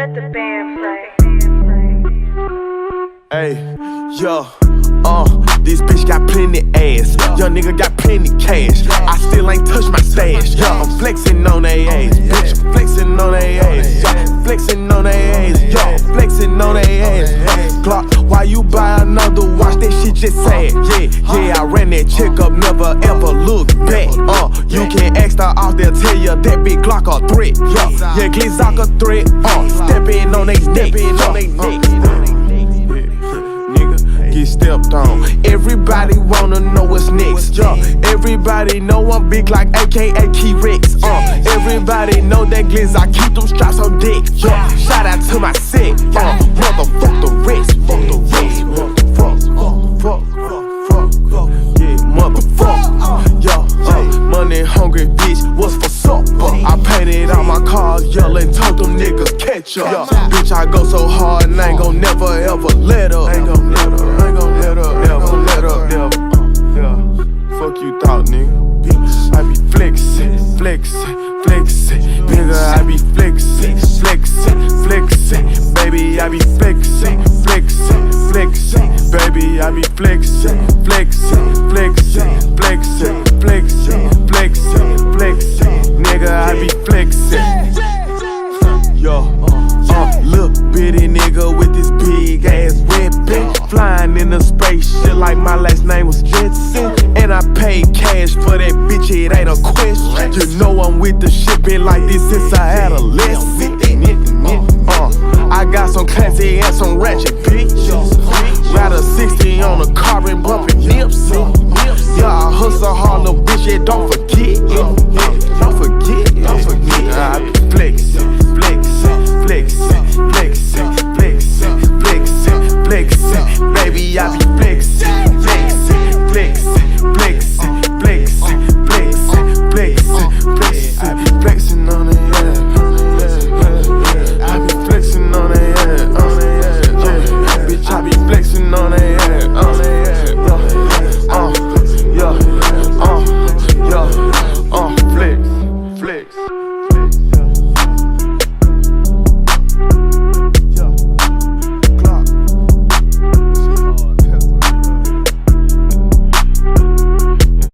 Let the band play. Hey, yo, this bitch got plenty ass. Young nigga got plenty cash. I still ain't touched my stash. I'm flexing on they ass. Bitch, I'm flexing on they ass. Yo, flexing on they ass. Yo, flexing on they ass. Glock, why you buy another watch? That shit just sad. Yeah, I ran that chick up, never ever look back. You can ask the off, they'll tell you that big Glock a threat. Yeah, Glizzock a threat. Stepping on they neck. Get stepped on. Everybody wanna know what's next. Everybody know I'm big like AKA Key Rex. Everybody know that Glizz, I keep them straps on deck. Shout out to my set. Motherfuck the rest. Fuck the rest. Fuck. Yeah, motherfuck. Money hungry bitch, what's for supper? I painted all my cars yellow and told them niggas catch up. Bitch, I go so hard and I ain't gon' never ever let up. Ain't gon' let up. Fuck you thought, nigga. I be flexin'. Nigga, I be flexin'. Baby, I be flexin'. Baby, I be flexin'. Nigga, I be flexin'. Little bitty nigga with this big ass weapon, flying in a spaceship like my last name was Jetson. And I paid cash for that bitch, it ain't a question. You know I'm with the shit, been like this since I had a lesson. I got some classy and some ratchet